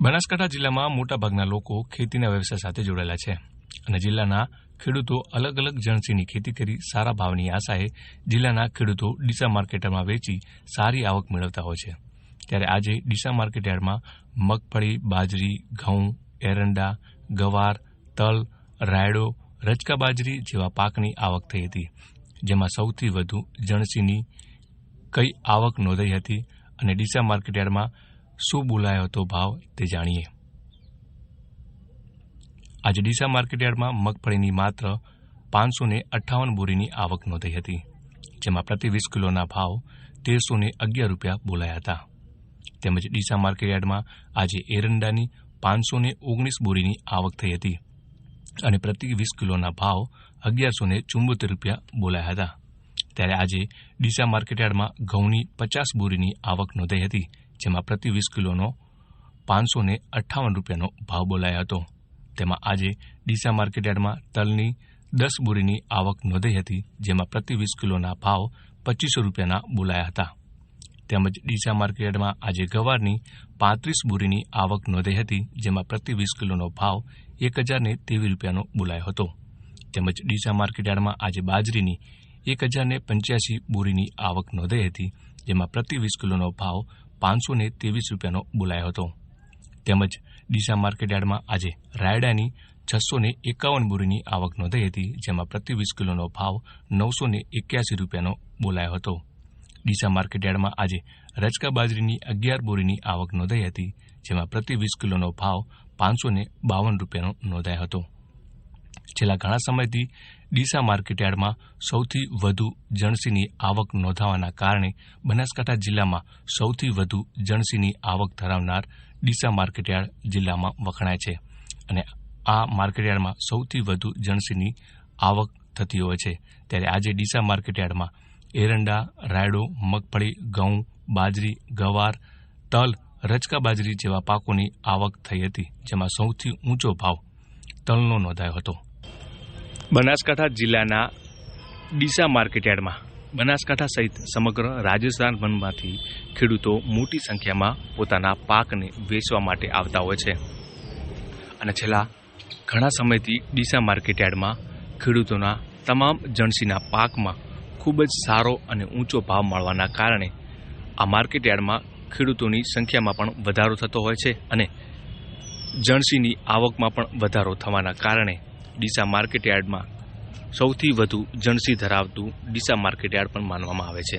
બનાસકાંઠા જિલ્લામાં મોટાભાગના લોકો ખેતીના વ્યવસાય સાથે જોડાયેલા છે અને જિલ્લાના ખેડૂતો અલગ અલગ જણસીની ખેતી કરી સારા ભાવની આશાએ જિલ્લાના ખેડૂતો ડીસા માર્કેટમાં વેચી સારી આવક મેળવતા હોય છે। ત્યારે આજે ડીસા માર્કેટયાર્ડમાં મગફળી, બાજરી, ઘઉં, એરંડા, ગવાર, તલ, રાયડો, રચકા બાજરી જેવા પાકની આવક થઈ હતી, જેમાં સૌથી વધુ જણસીની કઈ આવક નોંધાઈ હતી અને ડીસા માર્કેટયાર્ડમાં શું બોલાયો હતો ભાવ તે જાણીએ। આજે ડીસા માર્કેટયાર્ડમાં મગફળીની માત્ર 558 બોરીની આવક નોંધાઈ હતી, જેમાં પ્રતિ 20 કિલોના ભાવ 1311 રૂપિયા બોલાયા હતા। તેમજ ડીસા માર્કેટયાર્ડમાં આજે એરંડાની 519 બોરીની આવક થઈ હતી અને પ્રતિ 20 કિલોના ભાવ 1174 રૂપિયા બોલાયા હતા। ત્યારે આજે ડીસા માર્કેટયાર્ડમાં ઘઉંની 50 બોરીની આવક નોંધાઈ હતી, જેમાં પ્રતિ 20 કિલોનો 558 રૂપિયાનો ભાવ બોલાયો હતો। તેમાં આજે ડીસા માર્કેટયાર્ડમાં તલની 10 બોરીની આવક નોંધાઈ હતી, જેમાં પ્રતિ 20 કિલોના ભાવ 2500 રૂપિયાના બોલાયા હતા। તેમજ ડીસા માર્કેટયાર્ડમાં આજે ગવારની 35 બોરીની આવક નોંધાઈ હતી, જેમાં પ્રતિ 20 કિલોનો ભાવ 1023 રૂપિયાનો બોલાયો હતો। તેમજ ડીસા માર્કેટયાર્ડમાં આજે બાજરીની 1085 બોરીની આવક નોંધાઈ હતી, જેમાં પ્રતિ 20 કિલોનો ભાવ 523 રૂપિયાનો બોલાયો હતો। તેમજ ડીસા માર્કેટયાર્ડમાં આજે રાયડાની 651 બોરીની આવક નોંધાઈ હતી, જેમાં પ્રતિ 20 કિલોનો ભાવ 981 રૂપિયાનો બોલાયો હતો। ડીસા માર્કેટયાર્ડમાં આજે રચકા બાજરીની 11 બોરીની આવક નોંધાઈ હતી, જેમાં પ્રતિ 20 કિલોનો ભાવ 552 રૂપિયાનો નોંધાયો હતો। છેલ્લા ઘણા સમયથી ડીસા માર્કેટયાર્ડમાં સૌથી વધુ જણસીની આવક નોંધાવાના કારણે બનાસકાંઠા જિલ્લામાં સૌથી વધુ જણસીની આવક ધરાવનાર ડીસા માર્કેટયાર્ડ જિલ્લામાં વખણાય છે અને આ માર્કેટયાર્ડમાં સૌથી વધુ જણસીની આવક થતી હોય છે। ત્યારે આજે ડીસા માર્કેટયાર્ડમાં એરંડા, રાયડો, મગફળી, ઘઉં, બાજરી, ગવાર, તલ, રચકા બાજરી જેવા પાકોની આવક થઈ હતી, જેમાં સૌથી ઊંચો ભાવ તલનો નોંધાયો હતો। બનાસકાંઠા જિલ્લાના ડીસા માર્કેટયાર્ડમાં બનાસકાંઠા સહિત સમગ્ર રાજસ્થાનમાંથી ખેડૂતો મોટી સંખ્યામાં પોતાના પાકને વેચવા માટે આવતા હોય છે અને છેલ્લા ઘણા સમયથી ડીસા માર્કેટયાર્ડમાં ખેડૂતોના તમામ જણસીના પાકમાં ખૂબ જ સારો અને ઊંચો ભાવ મળવાના કારણે આ માર્કેટયાર્ડમાં ખેડૂતોની સંખ્યામાં પણ વધારો થતો હોય છે અને જણસીની આવકમાં પણ વધારો થવાના કારણે ડીસા માર્કેટયાર્ડમાં સૌથી વધુ જણસી ધરાવતું ડીસા માર્કેટયાર્ડ પણ માનવામાં આવે છે।